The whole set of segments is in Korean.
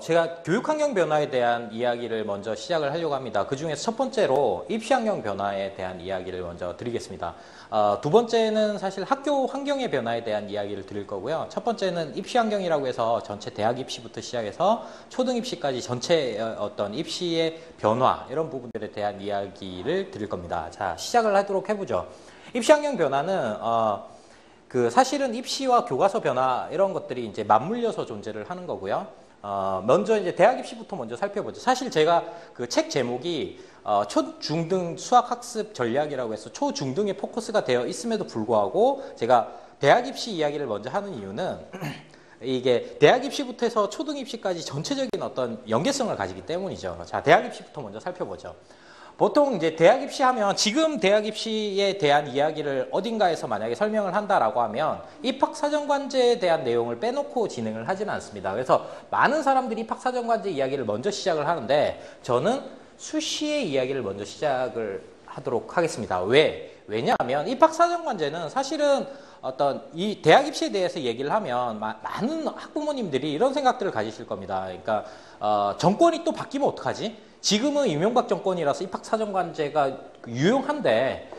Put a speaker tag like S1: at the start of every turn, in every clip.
S1: 제가 교육환경 변화에 대한 이야기를 먼저 시작을 하려고 합니다. 그 중에서 첫 번째로 입시환경 변화에 대한 이야기를 먼저 드리겠습니다. 두 번째는 사실 학교 환경의 변화에 대한 이야기를 드릴 거고요. 첫 번째는 입시환경이라고 해서 전체 대학 입시부터 시작해서 초등 입시까지 전체 어떤 입시의 변화, 이런 부분들에 대한 이야기를 드릴 겁니다. 자, 시작을 하도록 해보죠. 입시환경 변화는, 사실은 입시와 교과서 변화 이런 것들이 이제 맞물려서 존재를 하는 거고요. 먼저 이제 대학 입시부터 먼저 살펴보죠. 사실 제가 그 책 제목이 초, 중, 등 수학 학습 전략이라고 해서 초, 중, 등에 포커스가 되어 있음에도 불구하고 제가 대학 입시 이야기를 먼저 하는 이유는 이게 대학 입시부터 해서 초등 입시까지 전체적인 어떤 연계성을 가지기 때문이죠. 자, 대학 입시부터 먼저 살펴보죠. 보통 이제 대학 입시하면 지금 대학 입시에 대한 이야기를 어딘가에서 만약에 설명을 한다라고 하면 입학사정관제에 대한 내용을 빼놓고 진행을 하지는 않습니다. 그래서 많은 사람들이 입학사정관제 이야기를 먼저 시작을 하는데 저는 수시의 이야기를 먼저 시작을 하도록 하겠습니다. 왜냐하면 입학사정관제는 사실은 어떤 이 대학 입시에 대해서 얘기를 하면 많은 학부모님들이 이런 생각들을 가지실 겁니다. 그러니까 정권이 또 바뀌면 어떡하지? 지금은 이명박 정권이라서 입학사정관제가 유용한데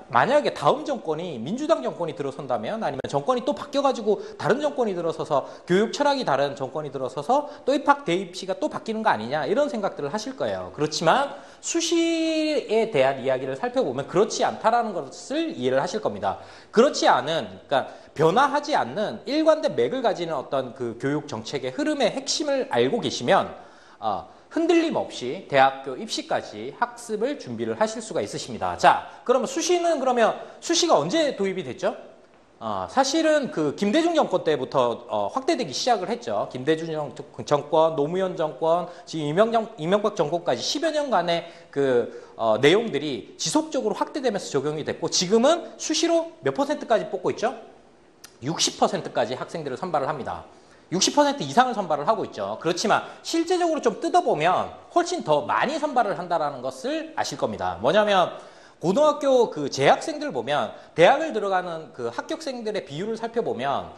S1: 만약에 다음 정권이 민주당 정권이 들어선다면 아니면 정권이 또 바뀌어가지고 다른 정권이 들어서서 교육 철학이 다른 정권이 들어서서 또 입학 대입시가 또 바뀌는 거 아니냐 이런 생각들을 하실 거예요. 그렇지만 수시에 대한 이야기를 살펴보면 그렇지 않다라는 것을 이해를 하실 겁니다. 그렇지 않은, 그러니까 변화하지 않는 일관된 맥을 가지는 어떤 그 교육 정책의 흐름의 핵심을 알고 계시면 흔들림 없이 대학교 입시까지 학습을 준비를 하실 수가 있으십니다. 자, 그러면 수시가 언제 도입이 됐죠? 사실은 그 김대중 정권 때부터 확대되기 시작을 했죠. 김대중 정권, 노무현 정권, 지금 이명박 정권까지 10여 년간의 그 내용들이 지속적으로 확대되면서 적용이 됐고 지금은 수시로 몇 %까지 뽑고 있죠? 60%까지 학생들을 선발을 합니다. 60% 이상을 선발을 하고 있죠. 그렇지만 실제적으로 좀 뜯어보면 훨씬 더 많이 선발을 한다는 것을 아실 겁니다. 뭐냐면 고등학교 그 재학생들 보면 대학을 들어가는 그 합격생들의 비율을 살펴보면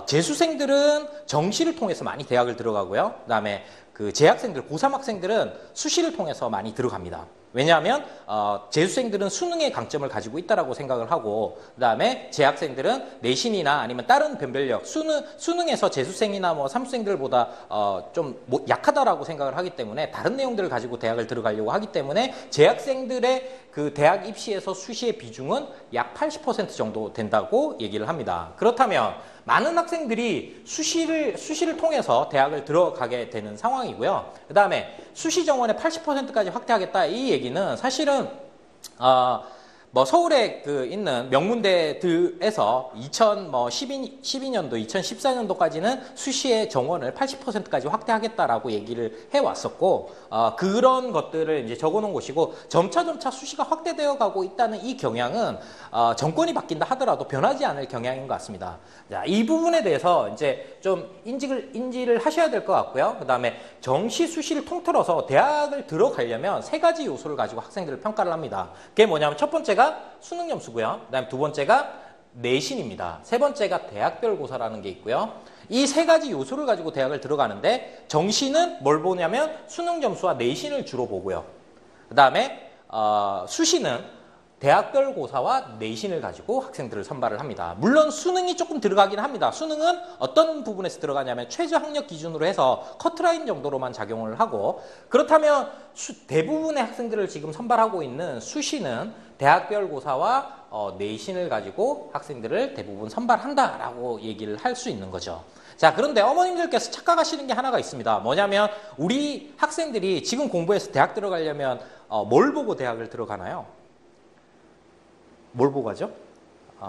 S1: 재수생들은 정시를 통해서 많이 대학을 들어가고요. 그다음에 그 재학생들, 고3 학생들은 수시를 통해서 많이 들어갑니다. 왜냐하면 재수생들은 수능의 강점을 가지고 있다라고 생각을 하고 그다음에 재학생들은 내신이나 아니면 다른 변별력, 수능에서 재수생이나 뭐 삼수생들보다 좀 약하다라고 생각을 하기 때문에 다른 내용들을 가지고 대학을 들어가려고 하기 때문에 재학생들의 그 대학 입시에서 수시의 비중은 약 80% 정도 된다고 얘기를 합니다. 그렇다면 많은 학생들이 수시를 통해서 대학을 들어가게 되는 상황이고요. 그 다음에 수시 정원의 80%까지 확대하겠다 이 얘기는 사실은 뭐 서울에 그 있는 명문대들에서 2012년도, 2014년도까지는 수시의 정원을 80%까지 확대하겠다라고 얘기를 해왔었고 그런 것들을 이제 적어놓은 곳이고 점차 수시가 확대되어 가고 있다는 이 경향은 정권이 바뀐다 하더라도 변하지 않을 경향인 것 같습니다. 자, 이 부분에 대해서 이제 좀 인지를 하셔야 될 것 같고요. 그 다음에 정시, 수시를 통틀어서 대학을 들어가려면 세 가지 요소를 가지고 학생들을 평가를 합니다. 그게 뭐냐면 첫 번째가 수능 점수고요. 그 다음에 두 번째가 내신입니다. 세 번째가 대학별 고사라는 게 있고요. 이 세 가지 요소를 가지고 대학을 들어가는데 정시는 뭘 보냐면 수능 점수와 내신을 주로 보고요. 그 다음에 수시는 대학별 고사와 내신을 가지고 학생들을 선발을 합니다. 물론 수능이 조금 들어가긴 합니다. 수능은 어떤 부분에서 들어가냐면 최저 학력 기준으로 해서 커트라인 정도로만 작용을 하고 그렇다면 대부분의 학생들을 지금 선발하고 있는 수시는 대학별 고사와 내신을 가지고 학생들을 대부분 선발한다라고 얘기를 할 수 있는 거죠. 자, 그런데 어머님들께서 착각하시는 게 하나가 있습니다. 뭐냐면 우리 학생들이 지금 공부해서 대학 들어가려면 뭘 보고 대학을 들어가나요? 뭘 보고 가죠?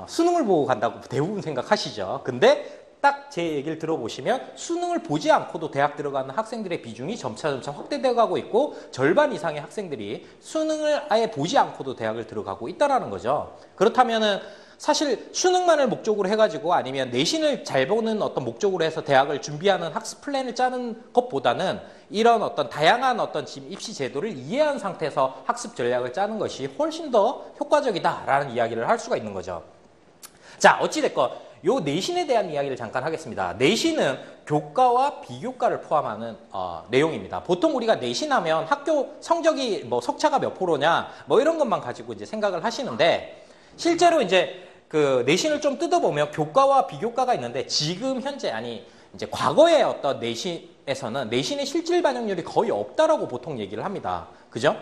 S1: 수능을 보고 간다고 대부분 생각하시죠. 근데 딱 제 얘기를 들어보시면 수능을 보지 않고도 대학 들어가는 학생들의 비중이 점차 확대되어 가고 있고 절반 이상의 학생들이 수능을 아예 보지 않고도 대학을 들어가고 있다는 거죠. 그렇다면은 사실 수능만을 목적으로 해가지고 아니면 내신을 잘 보는 어떤 목적으로 해서 대학을 준비하는 학습 플랜을 짜는 것보다는 이런 어떤 다양한 어떤 지금 입시 제도를 이해한 상태에서 학습 전략을 짜는 것이 훨씬 더 효과적이다라는 이야기를 할 수가 있는 거죠. 자, 어찌됐건 요 내신에 대한 이야기를 잠깐 하겠습니다. 내신은 교과와 비교과를 포함하는 내용입니다. 보통 우리가 내신하면 학교 성적이 뭐 석차가 몇 프로냐 뭐 이런 것만 가지고 이제 생각을 하시는데 실제로 이제 그 내신을 좀 뜯어보면 교과와 비교과가 있는데 지금 현재 아니 이제 과거의 어떤 내신에서는 내신의 실질 반영률이 거의 없다라고 보통 얘기를 합니다. 그죠?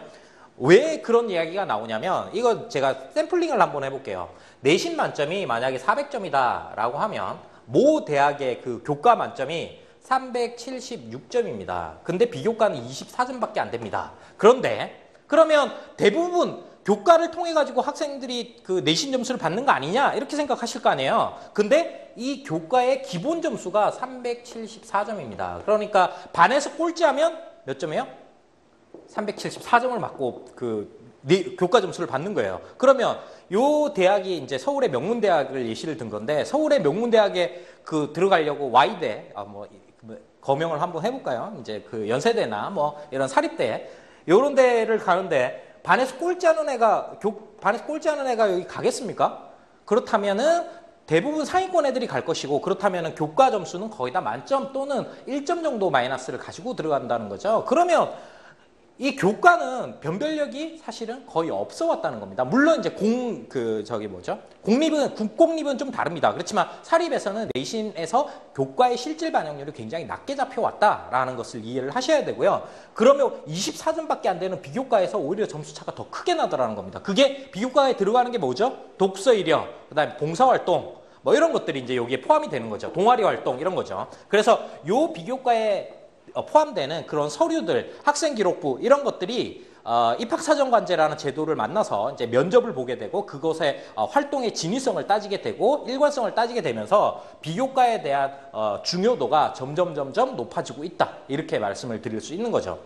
S1: 왜 그런 이야기가 나오냐면 이거 제가 샘플링을 한번 해볼게요. 내신 만점이 만약에 400점이다라고 하면 모 대학의 그 교과 만점이 376점입니다. 근데 비교과는 24점밖에 안 됩니다. 그런데 그러면 대부분 교과를 통해 가지고 학생들이 그 내신 점수를 받는 거 아니냐 이렇게 생각하실 거 아니에요. 근데 이 교과의 기본 점수가 374점입니다. 그러니까 반에서 꼴찌하면 몇 점이에요? 374점을 맞고 교과 점수를 받는 거예요. 그러면 요 대학이 이제 서울의 명문대학을 예시를 든 건데 서울의 명문대학에 들어가려고 Y대 거명을 한번 해볼까요? 이제 그 연세대나 뭐 이런 사립대 요런 데를 가는데 반에서 꼴찌하는 애가 여기 가겠습니까? 그렇다면은 대부분 상위권 애들이 갈 것이고 그렇다면은 교과 점수는 거의 다 만점 또는 1점 정도 마이너스를 가지고 들어간다는 거죠. 그러면 이 교과는 변별력이 사실은 거의 없어 왔다는 겁니다. 물론 이제 국공립은 좀 다릅니다. 그렇지만 사립에서는 내신에서 교과의 실질 반영률이 굉장히 낮게 잡혀왔다라는 것을 이해를 하셔야 되고요. 그러면 24점밖에 안 되는 비교과에서 오히려 점수 차가 더 크게 나더라는 겁니다. 그게 비교과에 들어가는 게 뭐죠? 독서 이력, 그다음에 봉사활동, 뭐 이런 것들이 이제 여기에 포함이 되는 거죠. 동아리 활동 이런 거죠. 그래서 요 비교과에 포함되는 그런 서류들, 학생기록부 이런 것들이 입학사정관제라는 제도를 만나서 이제 면접을 보게 되고 그것의 활동의 진위성을 따지게 되고 일관성을 따지게 되면서 비교과에 대한 중요도가 점점 높아지고 있다. 이렇게 말씀을 드릴 수 있는 거죠.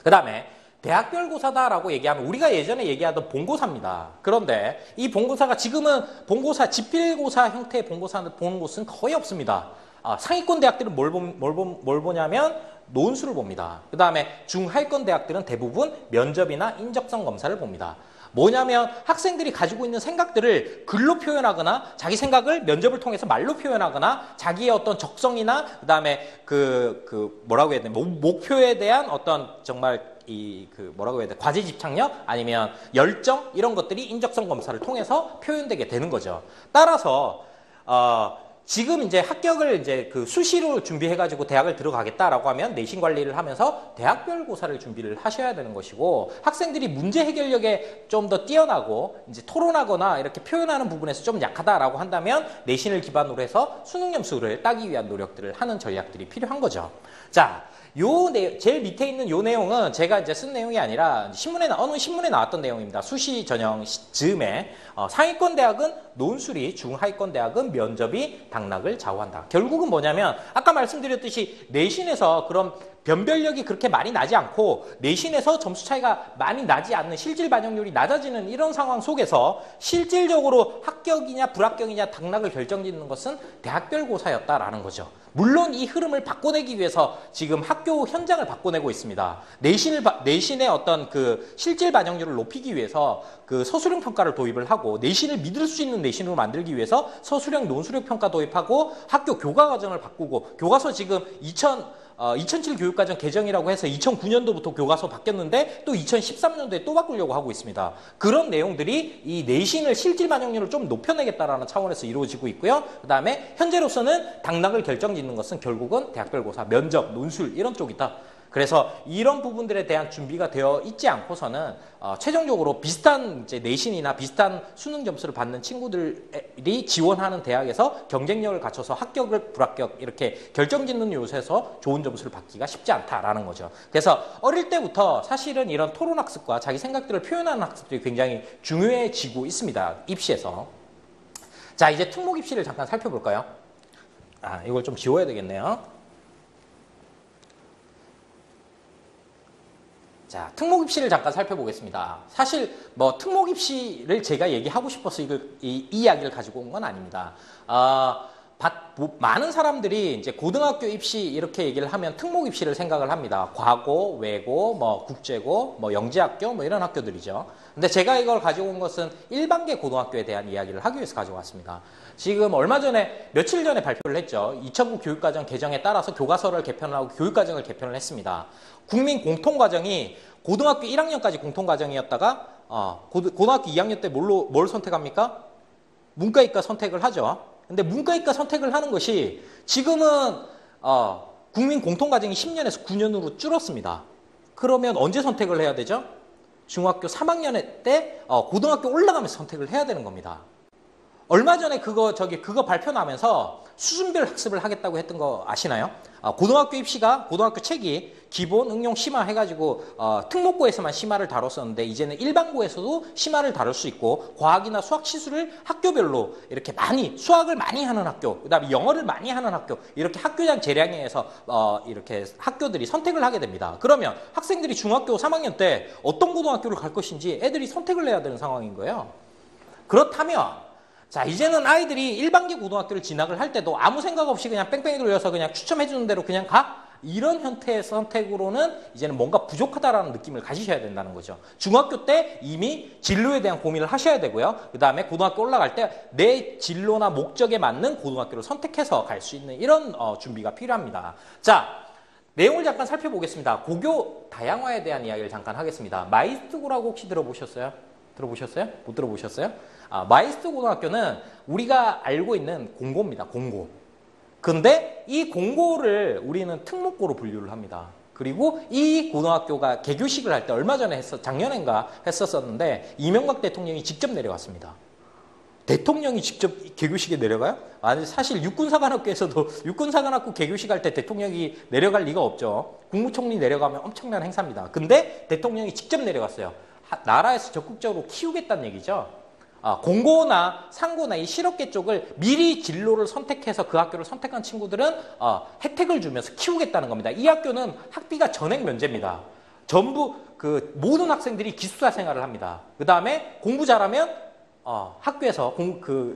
S1: 그 다음에 대학별 고사다라고 얘기하면 우리가 예전에 얘기하던 본고사입니다. 그런데 이 본고사가 지금은 본고사, 지필고사 형태의 본고사를 보는 곳은 거의 없습니다. 상위권 대학들은 뭘 보냐면 논술을 봅니다. 그 다음에 중하위권 대학들은 대부분 면접이나 인적성 검사를 봅니다. 뭐냐면 학생들이 가지고 있는 생각들을 글로 표현하거나 자기 생각을 면접을 통해서 말로 표현하거나 자기의 어떤 적성이나 그 다음에 뭐라고 해야 되나 목표에 대한 어떤 정말 뭐라고 해야 돼 과제 집착력 아니면 열정 이런 것들이 인적성 검사를 통해서 표현되게 되는 거죠. 따라서 지금 이제 합격을 이제 수시로 준비해가지고 대학을 들어가겠다라고 하면 내신 관리를 하면서 대학별 고사를 준비를 하셔야 되는 것이고 학생들이 문제 해결력에 좀 더 뛰어나고 이제 토론하거나 이렇게 표현하는 부분에서 좀 약하다라고 한다면 내신을 기반으로 해서 수능 점수를 따기 위한 노력들을 하는 전략들이 필요한 거죠. 자, 제일 밑에 있는 요 내용은 제가 이제 쓴 내용이 아니라 어느 신문에 나왔던 내용입니다. 수시 전형 즈음에 상위권 대학은 논술이, 중하위권 대학은 면접이 당락을 좌우한다. 결국은 뭐냐면 아까 말씀드렸듯이 내신에서 그런 변별력이 그렇게 많이 나지 않고 내신에서 점수 차이가 많이 나지 않는 실질 반영률이 낮아지는 이런 상황 속에서 실질적으로 합격이냐 불합격이냐 당락을 결정짓는 것은 대학별 고사였다라는 거죠. 물론 이 흐름을 바꿔내기 위해서 지금 학교 현장을 바꿔내고 있습니다. 내신의 어떤 실질 반영률을 높이기 위해서 서술형 평가를 도입을 하고 내신을 믿을 수 있는 내신으로 만들기 위해서 서술형 논술형 평가 도입하고 학교 교과 과정을 바꾸고 교과서 지금 2007 교육과정 개정이라고 해서 2009년도부터 교과서 바뀌었는데 또 2013년도에 또 바꾸려고 하고 있습니다. 그런 내용들이 이 내신을 실질 반영률을 좀 높여내겠다라는 차원에서 이루어지고 있고요. 그 다음에 현재로서는 당락을 결정짓는 것은 결국은 대학별 고사, 면접, 논술 이런 쪽이다. 그래서 이런 부분들에 대한 준비가 되어 있지 않고서는 최종적으로 비슷한 이제 내신이나 비슷한 수능 점수를 받는 친구들이 지원하는 대학에서 경쟁력을 갖춰서 합격을 불합격 이렇게 결정짓는 요소에서 좋은 점수를 받기가 쉽지 않다라는 거죠. 그래서 어릴 때부터 사실은 이런 토론학습과 자기 생각들을 표현하는 학습들이 굉장히 중요해지고 있습니다. 입시에서. 자, 이제 특목 입시를 잠깐 살펴볼까요? 이걸 좀 지워야 되겠네요. 자, 특목 입시를 잠깐 살펴보겠습니다. 사실 특목 입시를 제가 얘기하고 싶어서 이 이야기를 가지고 온 건 아닙니다. 많은 사람들이 이제 고등학교 입시 이렇게 얘기를 하면 특목 입시를 생각을 합니다. 과고, 외고, 뭐 국제고, 뭐 영재학교 뭐 이런 학교들이죠. 근데 제가 이걸 가지고 온 것은 일반계 고등학교에 대한 이야기를 하기 위해서 가져왔습니다. 지금 얼마 전에 며칠 전에 발표를 했죠. 2009 교육과정 개정에 따라서 교과서를 개편을 하고 교육과정을 개편을 했습니다. 국민 공통과정이 고등학교 1학년까지 공통과정이었다가 고등학교 2학년 때 뭘 선택합니까? 문과이과 선택을 하죠. 근데 문과이과 선택을 하는 것이 지금은 국민 공통과정이 10년에서 9년으로 줄었습니다. 그러면 언제 선택을 해야 되죠? 중학교 3학년 때 고등학교 올라가면서 선택을 해야 되는 겁니다. 얼마 전에 그거 발표 나면서 수준별 학습을 하겠다고 했던 거 아시나요? 고등학교 입시가 고등학교 책이 기본, 응용, 심화 해가지고 특목고에서만 심화를 다뤘었는데 이제는 일반고에서도 심화를 다룰 수 있고 과학이나 수학, 시술을 학교별로 이렇게 수학을 많이 하는 학교, 그다음에 영어를 많이 하는 학교 이렇게 학교장 재량에 의해서 이렇게 학교들이 선택을 하게 됩니다. 그러면 학생들이 중학교 3학년 때 어떤 고등학교를 갈 것인지 애들이 선택을 해야 되는 상황인 거예요. 그렇다면 자, 이제는 아이들이 일반계 고등학교를 진학을 할 때도 아무 생각 없이 그냥 뺑뺑이 돌려서 그냥 추첨해주는 대로 그냥 가? 이런 형태의 선택으로는 이제는 뭔가 부족하다라는 느낌을 가지셔야 된다는 거죠. 중학교 때 이미 진로에 대한 고민을 하셔야 되고요. 그 다음에 고등학교 올라갈 때 내 진로나 목적에 맞는 고등학교를 선택해서 갈 수 있는 이런 준비가 필요합니다. 자, 내용을 잠깐 살펴보겠습니다. 고교 다양화에 대한 이야기를 잠깐 하겠습니다. 마이스트고라고 혹시 들어보셨어요? 못 들어보셨어요? 마이스트 고등학교는 우리가 알고 있는 공고입니다. 공고. 근데 이 공고를 우리는 특목고로 분류를 합니다. 그리고 이 고등학교가 개교식을 할 때 얼마 전에 작년인가 했었었는데 이명박 대통령이 직접 내려갔습니다. 대통령이 직접 개교식에 내려가요? 아니, 사실 육군사관학교에서도 육군사관학교 개교식 할 때 대통령이 내려갈 리가 없죠. 국무총리 내려가면 엄청난 행사입니다. 근데 대통령이 직접 내려갔어요. 나라에서 적극적으로 키우겠다는 얘기죠. 공고나 상고나 이 실업계 쪽을 미리 진로를 선택해서 그 학교를 선택한 친구들은 혜택을 주면서 키우겠다는 겁니다. 이 학교는 학비가 전액 면제입니다. 전부 모든 학생들이 기숙사 생활을 합니다. 그 다음에 공부 잘하면 학교에서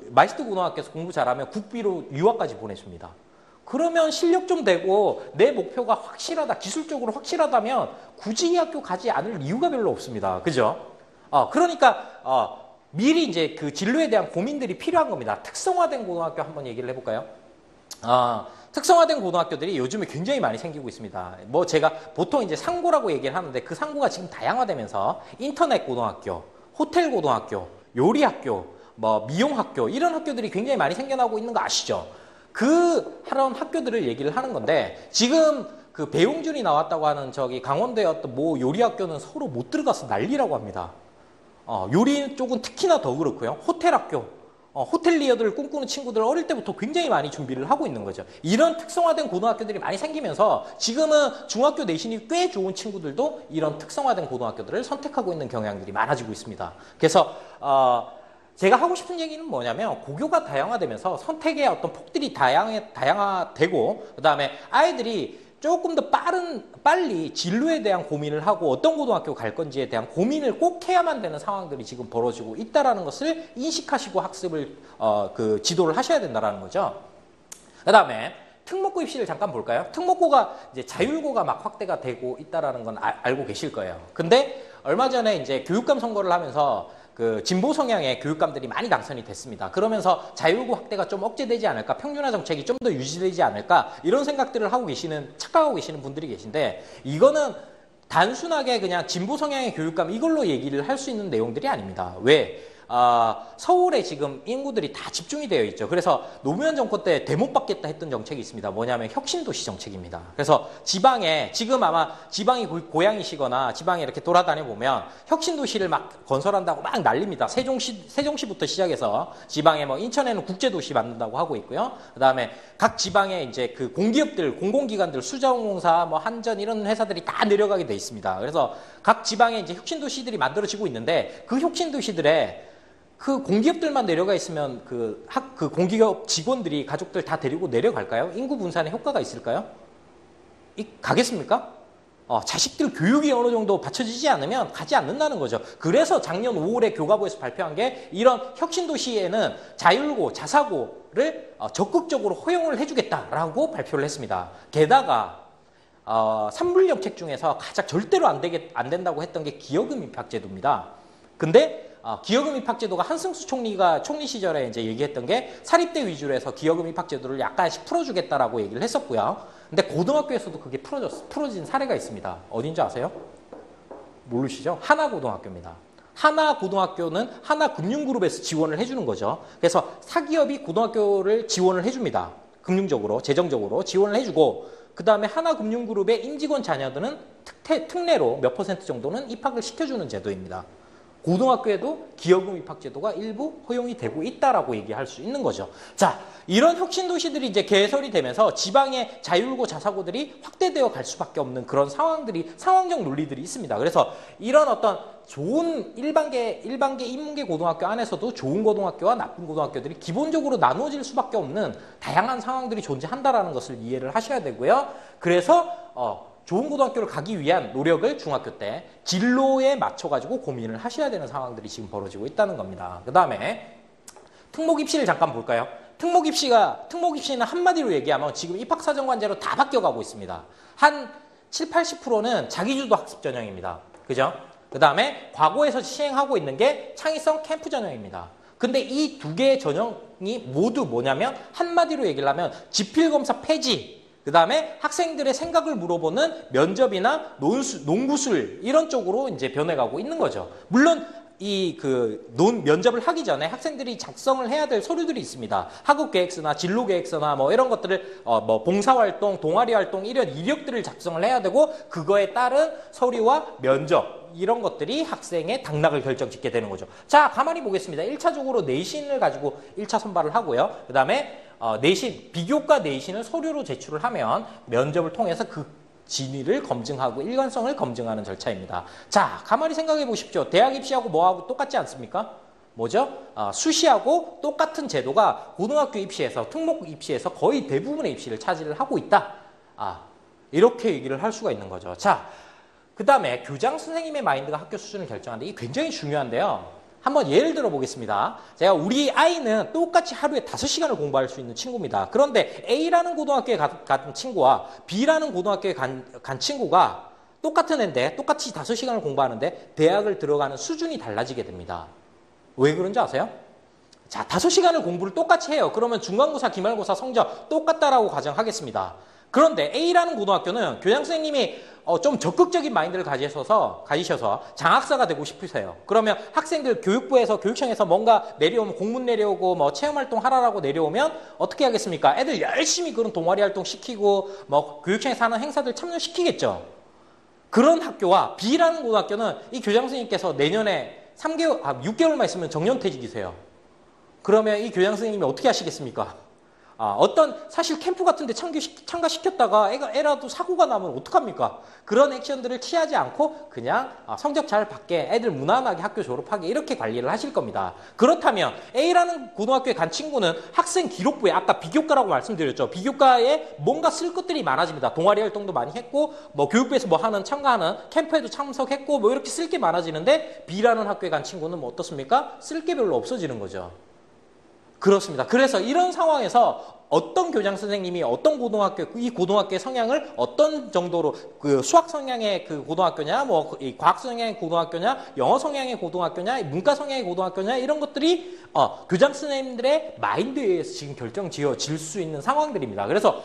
S1: 마이스트 고등학교에서 공부 잘하면 국비로 유학까지 보내줍니다. 그러면 실력 좀 되고 내 목표가 확실하다, 기술적으로 확실하다면 굳이 이 학교 가지 않을 이유가 별로 없습니다. 그죠? 그러니까 미리 이제 그 진로에 대한 고민들이 필요한 겁니다. 특성화된 고등학교 한번 얘기를 해볼까요? 특성화된 고등학교들이 요즘에 굉장히 많이 생기고 있습니다. 뭐 제가 보통 이제 상고라고 얘기를 하는데 그 상고가 지금 다양화되면서 인터넷 고등학교, 호텔 고등학교, 요리학교, 뭐 미용학교 이런 학교들이 굉장히 많이 생겨나고 있는 거 아시죠? 그런 학교들을 얘기를 하는 건데 지금 그 배용준이 나왔다고 하는 강원도의 어떤 모 요리학교는 서로 못 들어가서 난리라고 합니다. 요리 쪽은 특히나 더 그렇고요. 호텔학교, 호텔리어들을 꿈꾸는 친구들 어릴 때부터 굉장히 많이 준비를 하고 있는 거죠. 이런 특성화된 고등학교들이 많이 생기면서 지금은 중학교 내신이 꽤 좋은 친구들도 이런 특성화된 고등학교들을 선택하고 있는 경향들이 많아지고 있습니다. 그래서 제가 하고 싶은 얘기는 뭐냐면 고교가 다양화되면서 선택의 어떤 폭들이 다양화되고 그다음에 아이들이 조금 더 빨리 진로에 대한 고민을 하고 어떤 고등학교 갈 건지에 대한 고민을 꼭 해야만 되는 상황들이 지금 벌어지고 있다라는 것을 인식하시고 학습을 지도를 하셔야 된다라는 거죠. 그다음에 특목고 입시를 잠깐 볼까요? 특목고가 이제 자율고가 막 확대가 되고 있다라는 건 알고 계실 거예요. 근데 얼마 전에 이제 교육감 선거를 하면서 진보 성향의 교육감들이 많이 당선이 됐습니다. 그러면서 자율고 확대가 좀 억제되지 않을까, 평준화 정책이 좀 더 유지되지 않을까 이런 생각들을 착각하고 계시는 분들이 계신데 이거는 단순하게 그냥 진보 성향의 교육감 이걸로 얘기를 할 수 있는 내용들이 아닙니다. 왜? 서울에 지금 인구들이 다 집중이 되어 있죠. 그래서 노무현 정권 때 대못 받겠다 했던 정책이 있습니다. 뭐냐면 혁신도시 정책입니다. 그래서 지금 아마 지방이 고향이시거나 지방에 이렇게 돌아다녀 보면 혁신도시를 막 건설한다고 막 난립니다. 세종시부터 시작해서 지방에 뭐 인천에는 국제도시 만든다고 하고 있고요. 그 다음에 각 지방에 이제 그 공기업들, 공공기관들, 수자원공사, 뭐 한전 이런 회사들이 다 내려가게 돼 있습니다. 그래서 각 지방에 이제 혁신도시들이 만들어지고 있는데 그 혁신도시들에 그 공기업들만 내려가 있으면 그 공기업 직원들이 가족들 다 데리고 내려갈까요? 인구 분산에 효과가 있을까요? 가겠습니까? 자식들 교육이 어느 정도 받쳐지지 않으면 가지 않는다는 거죠. 그래서 작년 5월에 교과부에서 발표한 게 이런 혁신도시에는 자율고, 자사고를 적극적으로 허용을 해주겠다라고 발표를 했습니다. 게다가 3불정책 중에서 가장 절대로 안 된다고 했던 게 기여금 입학제도입니다. 근데 기여금 입학제도가 한승수 총리가 총리 시절에 이제 얘기했던 게 사립대 위주로 해서 기여금 입학제도를 약간씩 풀어주겠다라고 얘기를 했었고요. 근데 고등학교에서도 그게 풀어진 사례가 있습니다. 어딘지 아세요? 모르시죠? 하나고등학교입니다. 하나고등학교는 하나금융그룹에서 지원을 해주는 거죠. 그래서 사기업이 고등학교를 지원을 해줍니다. 금융적으로, 재정적으로 지원을 해주고 그 다음에 하나금융그룹의 임직원 자녀들은 특례로 몇 % 정도는 입학을 시켜주는 제도입니다. 고등학교에도 기여금 입학 제도가 일부 허용이 되고 있다라고 얘기할 수 있는 거죠. 자, 이런 혁신 도시들이 이제 개설이 되면서 지방의 자율고 자사고들이 확대되어 갈 수밖에 없는 그런 상황적 논리들이 있습니다. 그래서 이런 어떤 좋은 일반계 인문계 고등학교 안에서도 좋은 고등학교와 나쁜 고등학교들이 기본적으로 나누어질 수밖에 없는 다양한 상황들이 존재한다라는 것을 이해를 하셔야 되고요. 그래서 좋은 고등학교를 가기 위한 노력을 중학교 때 진로에 맞춰가지고 고민을 하셔야 되는 상황들이 지금 벌어지고 있다는 겁니다. 그 다음에 특목 입시를 잠깐 볼까요? 특목 입시는 한마디로 얘기하면 지금 입학사정관제로 다 바뀌어가고 있습니다. 한 7, 80%는 자기주도 학습 전형입니다. 그죠? 그 다음에 과거에서 시행하고 있는 게 창의성 캠프 전형입니다. 근데 이 두 개의 전형이 모두 뭐냐면 한마디로 얘기를 하면 지필검사 폐지, 그 다음에 학생들의 생각을 물어보는 면접이나 논구술 이런 쪽으로 이제 변해가고 있는 거죠. 물론 면접을 하기 전에 학생들이 작성을 해야 될 서류들이 있습니다. 학업 계획서나 진로 계획서나 뭐 이런 것들을 봉사활동, 동아리 활동 이런 이력들을 작성을 해야 되고 그거에 따른 서류와 면접 이런 것들이 학생의 당락을 결정짓게 되는 거죠. 자, 가만히 보겠습니다. 1차적으로 내신을 가지고 1차 선발을 하고요. 그 다음에 비교과 내신을 서류로 제출을 하면 면접을 통해서 그 진위를 검증하고 일관성을 검증하는 절차입니다. 자, 가만히 생각해 보십시오. 대학 입시하고 뭐하고 똑같지 않습니까? 뭐죠? 수시하고 똑같은 제도가 고등학교 입시에서, 특목 입시에서 거의 대부분의 입시를 차지를 하고 있다. 이렇게 얘기를 할 수가 있는 거죠. 자, 그 다음에 교장 선생님의 마인드가 학교 수준을 결정하는데 이게 굉장히 중요한데요. 한번 예를 들어 보겠습니다. 우리 아이는 똑같이 하루에 5시간을 공부할 수 있는 친구입니다. 그런데 A라는 고등학교에 간 친구와 B라는 고등학교에 간 친구가 똑같은 애인데 똑같이 5시간을 공부하는데 대학을 들어가는 수준이 달라지게 됩니다. 왜 그런지 아세요? 자, 5시간을 공부를 똑같이 해요. 그러면 중간고사, 기말고사 성적 똑같다라고 가정하겠습니다. 그런데 A라는 고등학교는 교장 선생님이 좀 적극적인 마인드를 가지셔서 장학사가 되고 싶으세요. 그러면 학생들 교육부에서 교육청에서 뭔가 내려오면 공문 내려오고 뭐 체험활동 하라고 내려오면 어떻게 하겠습니까? 애들 열심히 그런 동아리 활동 시키고 뭐 교육청에서 하는 행사들 참여시키겠죠. 그런 학교와 B라는 고등학교는 이 교장 선생님께서 내년에 6개월만 있으면 정년퇴직이세요. 그러면 이 교장 선생님이 어떻게 하시겠습니까? 사실 캠프 같은 데 참가시켰다가 애라도 사고가 나면 어떡합니까? 그런 액션들을 취하지 않고 그냥 성적 잘 받게 애들 무난하게 학교 졸업하게 이렇게 관리를 하실 겁니다. 그렇다면 A라는 고등학교에 간 친구는 학생 기록부에 아까 비교과라고 말씀드렸죠. 비교과에 뭔가 쓸 것들이 많아집니다. 동아리 활동도 많이 했고 뭐 교육부에서 참가하는 캠프에도 참석했고 뭐 이렇게 쓸 게 많아지는데 B라는 학교에 간 친구는 뭐 어떻습니까? 쓸 게 별로 없어지는 거죠. 그렇습니다. 그래서 이런 상황에서 어떤 교장 선생님이 어떤 이 고등학교의 성향을 어떤 정도로 수학 성향의 고등학교냐, 뭐 과학 성향의 고등학교냐, 영어 성향의 고등학교냐, 문과 성향의 고등학교냐 이런 것들이 교장 선생님들의 마인드에 의해서 지금 결정지어질 수 있는 상황들입니다. 그래서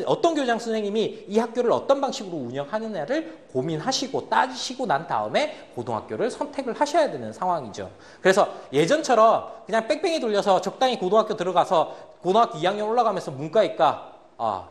S1: 어떤 교장 선생님이 이 학교를 어떤 방식으로 운영하느냐를 고민하시고 따지시고 난 다음에 고등학교를 선택을 하셔야 되는 상황이죠. 그래서 예전처럼 그냥 뺑뺑이 돌려서 적당히 고등학교 들어가서 고등학교 2학년 올라가면서 문과, 이과,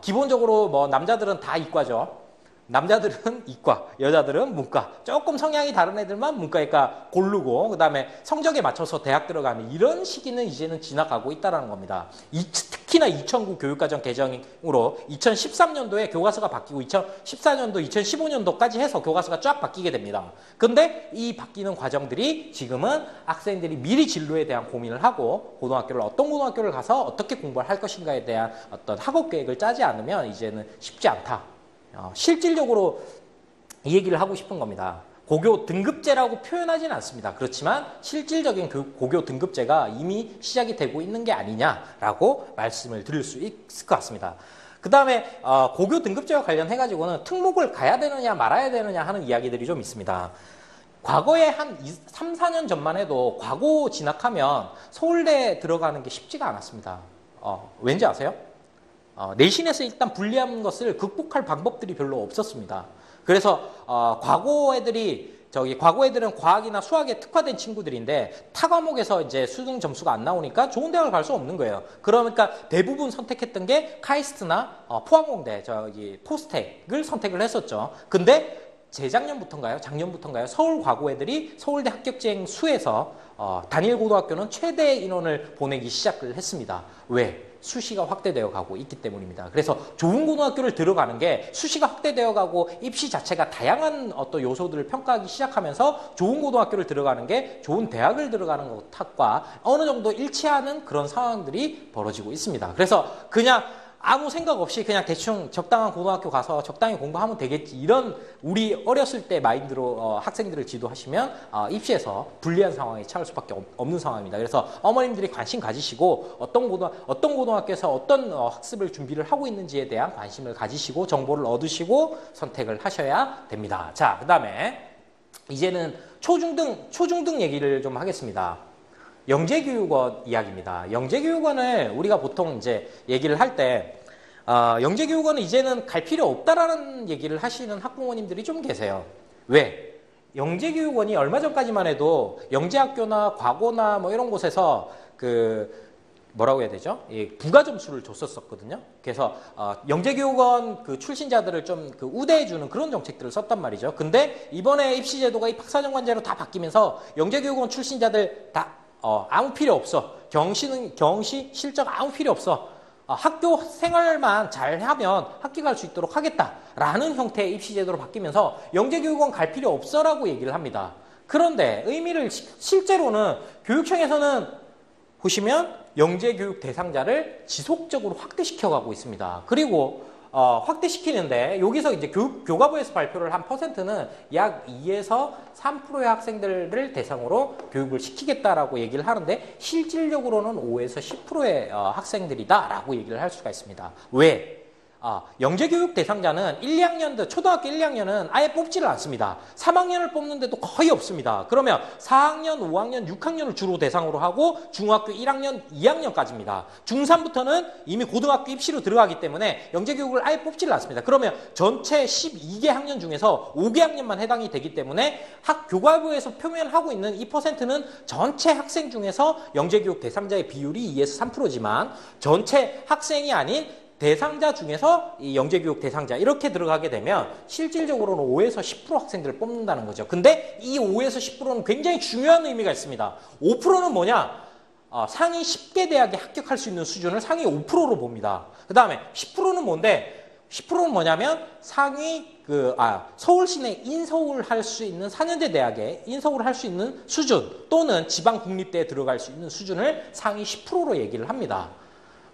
S1: 기본적으로 뭐 남자들은 다 이과죠. 남자들은 이과, 여자들은 문과. 조금 성향이 다른 애들만 문과, 이과 고르고 그 다음에 성적에 맞춰서 대학 들어가는 이런 시기는 이제는 지나가고 있다는 겁니다. 특히나 2009 교육과정 개정으로 2013년도에 교과서가 바뀌고 2014년도, 2015년도까지 해서 교과서가 쫙 바뀌게 됩니다. 근데 이 바뀌는 과정들이 지금은 학생들이 미리 진로에 대한 고민을 하고 어떤 고등학교를 가서 어떻게 공부를 할 것인가에 대한 어떤 학업 계획을 짜지 않으면 이제는 쉽지 않다. 실질적으로 이 얘기를 하고 싶은 겁니다. 고교 등급제라고 표현하지는 않습니다. 그렇지만 실질적인 고교 등급제가 이미 시작이 되고 있는 게 아니냐라고 말씀을 드릴 수 있을 것 같습니다. 그 다음에 고교 등급제와 관련해가지고는 특목을 가야 되느냐 말아야 되느냐 하는 이야기들이 좀 있습니다. 과거에 한 3, 4년 전만 해도 과고 진학하면 서울대 들어가는 게 쉽지가 않았습니다. 왠지 아세요? 내신에서 일단 불리한 것을 극복할 방법들이 별로 없었습니다. 그래서 과거 애들은 과학이나 수학에 특화된 친구들인데 타 과목에서 이제 수능 점수가 안 나오니까 좋은 대학을 갈 수 없는 거예요. 그러니까 대부분 선택했던 게 카이스트나 포항공대, 포스텍을 선택을 했었죠. 근데 재작년부터인가요? 작년부터인가요? 서울 과고 애들이 서울대 합격생 수에서 단일 고등학교는 최대 인원을 보내기 시작을 했습니다. 왜? 수시가 확대되어 가고 있기 때문입니다. 그래서 좋은 고등학교를 들어가는 게 수시가 확대되어 가고 입시 자체가 다양한 어떤 요소들을 평가하기 시작하면서 좋은 고등학교를 들어가는 게 좋은 대학을 들어가는 것과 어느 정도 일치하는 그런 상황들이 벌어지고 있습니다. 그래서 그냥 아무 생각 없이 그냥 대충 적당한 고등학교 가서 적당히 공부하면 되겠지, 이런 우리 어렸을 때 마인드로 학생들을 지도하시면 입시에서 불리한 상황에 처할 수밖에 없는 상황입니다. 그래서 어머님들이 관심 가지시고 어떤 고등학교에서 어떤 학습을 준비를 하고 있는지에 대한 관심을 가지시고 정보를 얻으시고 선택을 하셔야 됩니다. 자, 그 다음에 이제는 초중등 얘기를 좀 하겠습니다. 영재교육원 이야기입니다. 영재교육원을 우리가 보통 이제 얘기를 할 때, 영재교육원은 이제는 갈 필요 없다라는 얘기를 하시는 학부모님들이 좀 계세요. 왜? 영재교육원이 얼마 전까지만 해도 영재학교나 과고나 뭐 이런 곳에서 뭐라고 해야 되죠? 부가 점수를 줬었거든요. 그래서 영재교육원 출신자들을 좀 우대해주는 그런 정책들을 썼단 말이죠. 근데 이번에 입시제도가 이 박사정관제로 다 바뀌면서 영재교육원 출신자들 다 아무 필요 없어. 경시, 실적 아무 필요 없어. 학교 생활만 잘하면 학교 갈 수 있도록 하겠다라는 형태의 입시제도로 바뀌면서 영재교육원 갈 필요 없어라고 얘기를 합니다. 그런데 실제로는 교육청에서는 보시면 영재교육 대상자를 지속적으로 확대시켜가고 있습니다. 그리고 확대시키는데 여기서 이제 교과부에서 발표를 한 퍼센트는 약 2에서 3%의 학생들을 대상으로 교육을 시키겠다라고 얘기를 하는데 실질적으로는 5에서 10%의 학생들이다라고 얘기를 할 수가 있습니다. 왜? 영재교육 대상자는 초등학교 1, 2학년은 아예 뽑지를 않습니다. 3학년을 뽑는데도 거의 없습니다. 그러면 4학년, 5학년, 6학년을 주로 대상으로 하고 중학교 1학년, 2학년까지입니다. 중3부터는 이미 고등학교 입시로 들어가기 때문에 영재교육을 아예 뽑지를 않습니다. 그러면 전체 12개 학년 중에서 5개 학년만 해당이 되기 때문에 교과부에서 표면하고 있는 이 퍼센트는 전체 학생 중에서 영재교육 대상자의 비율이 2에서 3%지만 전체 학생이 아닌 대상자 중에서 이 영재교육 대상자 이렇게 들어가게 되면 실질적으로는 5에서 10% 학생들을 뽑는다는 거죠. 근데 이 5에서 10%는 굉장히 중요한 의미가 있습니다. 5%는 뭐냐? 상위 10개 대학에 합격할 수 있는 수준을 상위 5%로 봅니다. 그 다음에 10%는 뭔데? 10%는 뭐냐면 서울 시내 인서울 할 수 있는 4년제 대학에 인서울 할 수 있는 수준 또는 지방 국립대에 들어갈 수 있는 수준을 상위 10%로 얘기를 합니다.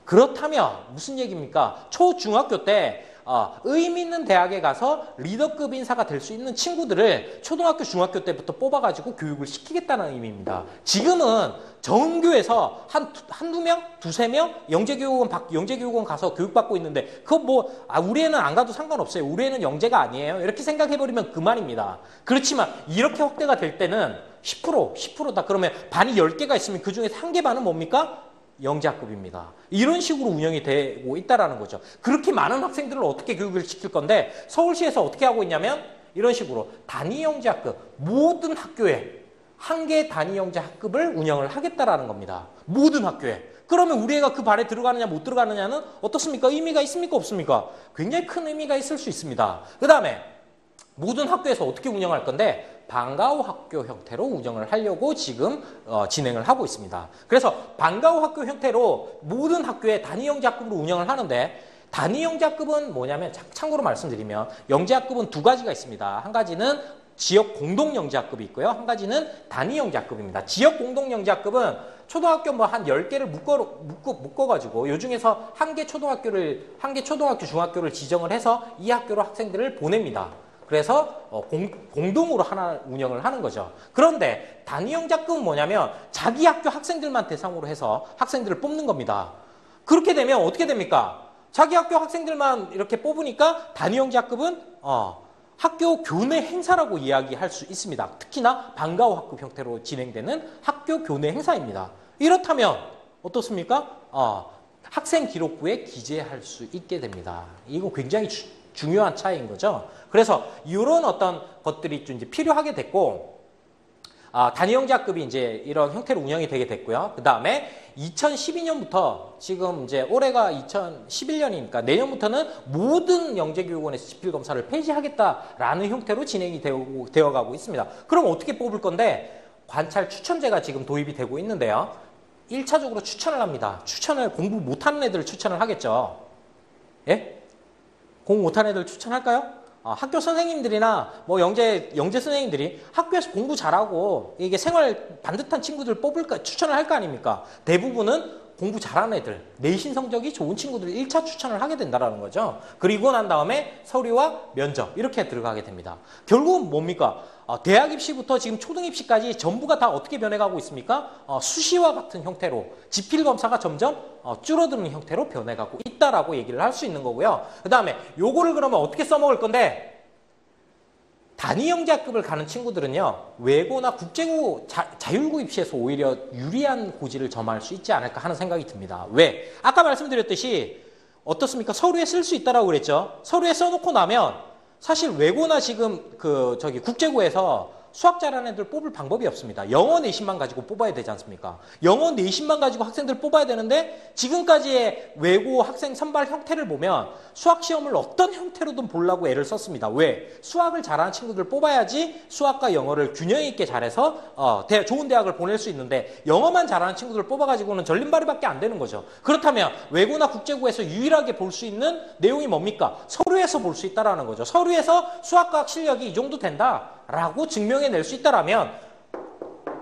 S1: 그렇다면 무슨 얘기입니까? 초중학교 때 의미 있는 대학에 가서 리더급 인사가 될 수 있는 친구들을 초등학교, 중학교 때부터 뽑아가지고 교육을 시키겠다는 의미입니다. 지금은 전교에서 한두 명, 두세 명 영재교육원 가서 교육받고 있는데 우리 애는 안 가도 상관없어요. 우리 애는 영재가 아니에요. 이렇게 생각해버리면 그만입니다. 그렇지만 이렇게 확대가 될 때는 10%다. 그러면 반이 10개가 있으면 그중에 1개 반은 뭡니까? 영재학급입니다. 이런 식으로 운영이 되고 있다는 거죠. 그렇게 많은 학생들을 어떻게 교육을 시킬 건데 서울시에서 어떻게 하고 있냐면 이런 식으로 단위 영재학급, 모든 학교에 한 개의 단위 영재학급을 운영을 하겠다라는 겁니다. 모든 학교에. 그러면 우리 애가 그 반에 들어가느냐 못 들어가느냐는 어떻습니까? 의미가 있습니까? 없습니까? 굉장히 큰 의미가 있을 수 있습니다. 그 다음에 모든 학교에서 어떻게 운영할 건데 방과후 학교 형태로 운영을 하려고 지금 진행을 하고 있습니다. 그래서 방과후 학교 형태로 모든 학교에 단위 영재학급으로 운영을 하는데 단위 영재학급은 뭐냐면 참고로 말씀드리면 영재학급은 두 가지가 있습니다. 한 가지는 지역 공동 영재학급이 있고요. 한 가지는 단위 영재학급입니다. 지역 공동 영재학급은 초등학교 한 10개를 묶어가지고 요 중에서 한 개 초등학교, 중학교를 지정을 해서 이 학교로 학생들을 보냅니다. 그래서 공동으로 하나 운영을 하는 거죠. 그런데 단위영재학급은 뭐냐면 자기 학교 학생들만 대상으로 해서 학생들을 뽑는 겁니다. 그렇게 되면 어떻게 됩니까? 자기 학교 학생들만 이렇게 뽑으니까 단위영재학급은 학교 교내 행사라고 이야기할 수 있습니다. 특히나 방과후 학급 형태로 진행되는 학교 교내 행사입니다. 이렇다면 어떻습니까? 학생 기록부에 기재할 수 있게 됩니다. 이거 굉장히 중요한 차이인 거죠. 그래서 이런 어떤 것들이 좀 이제 필요하게 됐고, 단위영재학급이 이제 이런 형태로 운영이 되게 됐고요. 그 다음에 2012년부터 지금 이제 올해가 2011년이니까 내년부터는 모든 영재교육원에서 지필검사를 폐지하겠다라는 형태로 진행이 되어가고 있습니다. 그럼 어떻게 뽑을 건데 관찰 추천제가 지금 도입이 되고 있는데요. 1차적으로 추천을 합니다. 추천을 공부 못하는 애들을 추천을 하겠죠. 예? 공부 못하는 애들 추천할까요? 학교 선생님들이나 뭐 영재 선생님들이 학교에서 공부 잘하고 이게 생활 반듯한 친구들 뽑을까 추천을 할 거 아닙니까? 대부분은 공부 잘하는 애들, 내신 성적이 좋은 친구들을 1차 추천을 하게 된다는 거죠. 그리고 난 다음에 서류와 면접 이렇게 들어가게 됩니다. 결국은 뭡니까? 대학 입시부터 지금 초등 입시까지 전부가 다 어떻게 변해가고 있습니까? 수시와 같은 형태로 지필검사가 점점 줄어드는 형태로 변해가고 있다라고 얘기를 할 수 있는 거고요. 그 다음에 요거를 그러면 어떻게 써먹을 건데 단위영재학급을 가는 친구들은요. 외고나 국제고 자율고 입시에서 오히려 유리한 고지를 점할 수 있지 않을까 하는 생각이 듭니다. 왜? 아까 말씀드렸듯이 어떻습니까? 서류에 쓸 수 있다라고 그랬죠. 서류에 써놓고 나면 사실 외고나 지금 국제고에서 수학 잘하는 애들 뽑을 방법이 없습니다. 영어 내신만 가지고 뽑아야 되지 않습니까? 영어 내신만 가지고 학생들 뽑아야 되는데 지금까지의 외고 학생 선발 형태를 보면 수학 시험을 어떤 형태로든 보려고 애를 썼습니다. 왜? 수학을 잘하는 친구들 뽑아야지 수학과 영어를 균형 있게 잘해서 좋은 대학을 보낼 수 있는데 영어만 잘하는 친구들을 뽑아가지고는 전림발이밖에 안 되는 거죠. 그렇다면 외고나 국제고에서 유일하게 볼 수 있는 내용이 뭡니까? 서류에서 볼 수 있다는 거죠. 서류에서 수학과학 실력이 이 정도 된다라고 증명해낼 수 있다라면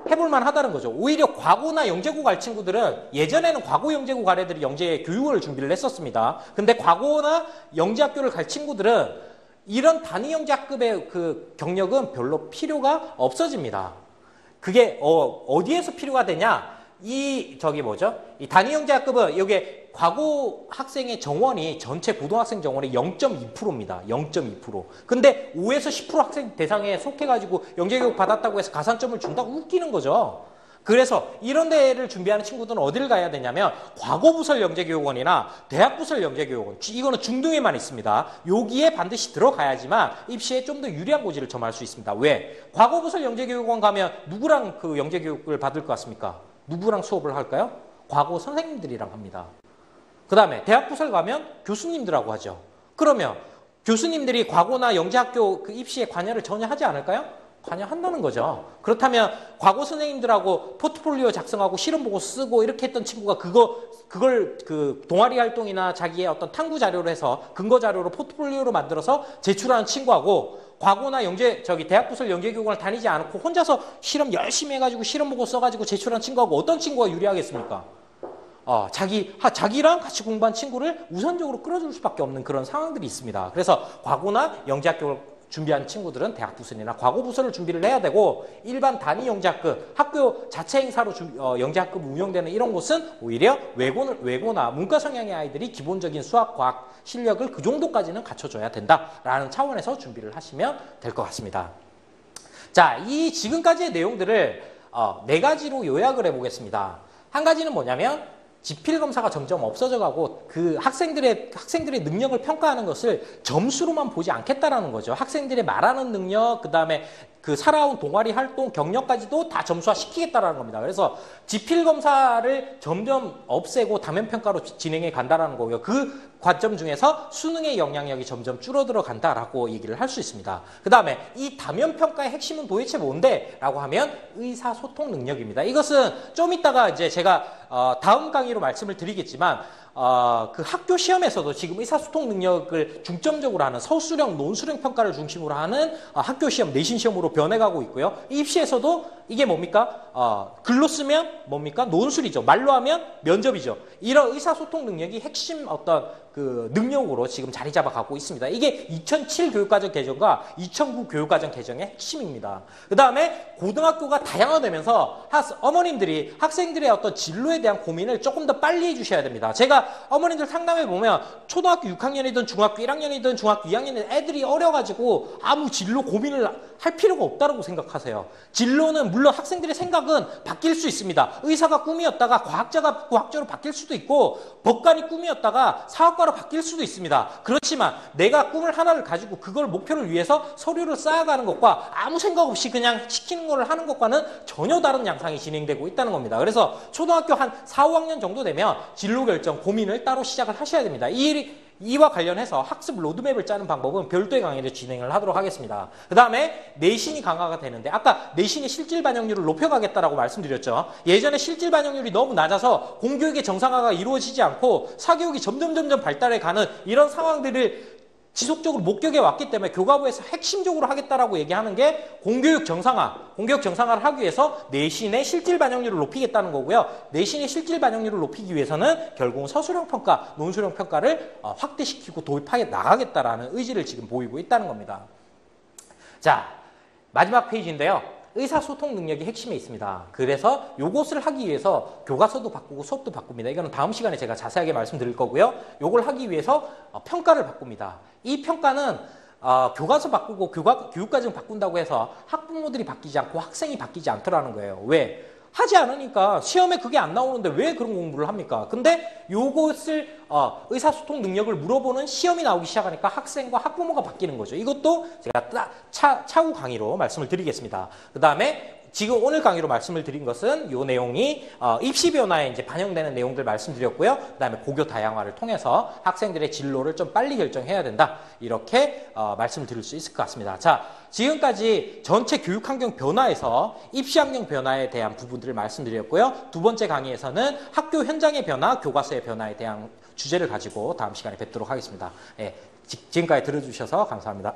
S1: 해볼만 하다는 거죠. 오히려 과고나 영재고 갈 친구들은 예전에는 과고 영재고 갈 애들이 영재 교육을 준비를 했었습니다. 근데 과고나 영재학교를 갈 친구들은 이런 단위영재학급의 그 경력은 별로 필요가 없어집니다. 그게 어디에서 필요가 되냐? 이 단위영재학급은 여기에 과고 학생의 정원이 전체 고등학생 정원의 0.2%입니다. 0.2%. 근데 5에서 10% 학생 대상에 속해가지고 영재교육 받았다고 해서 가산점을 준다고 웃기는 거죠. 그래서 이런 데를 준비하는 친구들은 어디를 가야 되냐면 과고부설 영재교육원이나 대학부설 영재교육원, 이거는 중등에만 있습니다. 여기에 반드시 들어가야지만 입시에 좀 더 유리한 고지를 점할 수 있습니다. 왜? 과고부설 영재교육원 가면 누구랑 그 영재교육을 받을 것 같습니까? 누구랑 수업을 할까요? 과고 선생님들이랑 합니다. 그 다음에 대학부설 가면 교수님들하고 하죠. 그러면 교수님들이 과고나 영재학교 그 입시에 관여를 전혀 하지 않을까요? 관여한다는 거죠. 그렇다면 과고 선생님들하고 포트폴리오 작성하고 시험 보고 쓰고 이렇게 했던 친구가 그걸 그 동아리 활동이나 자기의 어떤 탐구 자료로 해서 근거 자료로 포트폴리오로 만들어서 제출하는 친구하고 과고나 대학부설 영재교육원을 다니지 않고 혼자서 실험 열심히 해가지고 시험 보고 써가지고 제출한 친구하고 어떤 친구가 유리하겠습니까? 자기랑 같이 공부한 친구를 우선적으로 끌어줄 수밖에 없는 그런 상황들이 있습니다. 그래서 과고나 영재학교를 준비한 친구들은 대학부설이나 과고부설을 준비를 해야 되고 일반 단위 영재학급, 학교 자체 행사로 영재학급 운영되는 이런 곳은 오히려 외고나 문과 성향의 아이들이 기본적인 수학, 과학 실력을 그 정도까지는 갖춰줘야 된다라는 차원에서 준비를 하시면 될 것 같습니다. 자, 이 지금까지의 내용들을 4가지로 요약을 해보겠습니다. 한 가지는 뭐냐면 지필검사가 점점 없어져가고 그 학생들의 능력을 평가하는 것을 점수로만 보지 않겠다라는 거죠. 학생들의 말하는 능력, 그 다음에 그 살아온 동아리 활동, 경력까지도 다 점수화 시키겠다라는 겁니다. 그래서 지필검사를 점점 없애고 다면평가로 진행해 간다라는 거고요. 그 관점 중에서 수능의 영향력이 점점 줄어들어 간다라고 얘기를 할 수 있습니다. 그 다음에 이 다면평가의 핵심은 도대체 뭔데? 라고 하면 의사소통 능력입니다. 이것은 좀 이따가 이제 제가 다음 강의로 말씀을 드리겠지만 그 학교 시험에서도 지금 의사소통 능력을 중점적으로 하는 서술형, 논술형 평가를 중심으로 하는 학교 시험, 내신 시험으로 변해가고 있고요. 입시에서도 이게 뭡니까? 글로 쓰면 뭡니까? 논술이죠. 말로 하면 면접이죠. 이런 의사소통 능력이 핵심 어떤 그 능력으로 지금 자리 잡아가고 있습니다. 이게 2007 교육과정 개정과 2009 교육과정 개정의 핵심입니다. 그 다음에 고등학교가 다양화되면서 어머님들이 학생들의 어떤 진로에 대한 고민을 조금 더 빨리 해주셔야 됩니다. 제가 어머님들 상담해 보면 초등학교 6학년이든 중학교 1학년이든 중학교 2학년이든 애들이 어려가지고 아무 진로 고민을 할 필요가 없다고 생각하세요. 진로는 물론 학생들의 생각은 바뀔 수 있습니다. 의사가 꿈이었다가 과학자로 바뀔 수도 있고 법관이 꿈이었다가 사업가로 바뀔 수도 있습니다. 그렇지만 내가 꿈을 하나를 가지고 그걸 목표를 위해서 서류를 쌓아가는 것과 아무 생각 없이 그냥 시키는 걸 하는 것과는 전혀 다른 양상이 진행되고 있다는 겁니다. 그래서 초등학교 한 4, 5학년 정도 되면 진로 결정 고민을 따로 시작을 하셔야 됩니다. 이와 관련해서 학습 로드맵을 짜는 방법은 별도의 강의를 진행을 하도록 하겠습니다. 그 다음에 내신이 강화가 되는데 아까 내신의 실질 반영률을 높여가겠다라고 말씀드렸죠. 예전에 실질 반영률이 너무 낮아서 공교육의 정상화가 이루어지지 않고 사교육이 점점 발달해가는 이런 상황들을 지속적으로 목격해 왔기 때문에 교과부에서 핵심적으로 하겠다라고 얘기하는 게 공교육 정상화를 하기 위해서 내신의 실질 반영률을 높이겠다는 거고요. 내신의 실질 반영률을 높이기 위해서는 결국은 서술형 평가, 논술형 평가를 확대시키고 도입하게 나가겠다라는 의지를 지금 보이고 있다는 겁니다. 자, 마지막 페이지인데요. 의사소통 능력이 핵심에 있습니다. 그래서 요것을 하기 위해서 교과서도 바꾸고 수업도 바꿉니다. 이거는 다음 시간에 제가 자세하게 말씀드릴 거고요. 요걸 하기 위해서 평가를 바꿉니다. 이 평가는 교과서 바꾸고 교육과정 바꾼다고 해서 학부모들이 바뀌지 않고 학생이 바뀌지 않더라는 거예요. 왜? 하지 않으니까 시험에 그게 안 나오는데 왜 그런 공부를 합니까? 근데 요것을 의사소통 능력을 물어보는 시험이 나오기 시작하니까 학생과 학부모가 바뀌는 거죠. 이것도 제가 차후 강의로 말씀을 드리겠습니다. 그 다음에 지금 오늘 강의로 말씀을 드린 것은 이 내용이 입시 변화에 이제 반영되는 내용들 말씀드렸고요. 그다음에 고교 다양화를 통해서 학생들의 진로를 좀 빨리 결정해야 된다. 이렇게 말씀을 드릴 수 있을 것 같습니다. 자, 지금까지 전체 교육 환경 변화에서 입시 환경 변화에 대한 부분들을 말씀드렸고요. 두 번째 강의에서는 학교 현장의 변화, 교과서의 변화에 대한 주제를 가지고 다음 시간에 뵙도록 하겠습니다. 예, 지금까지 들어주셔서 감사합니다.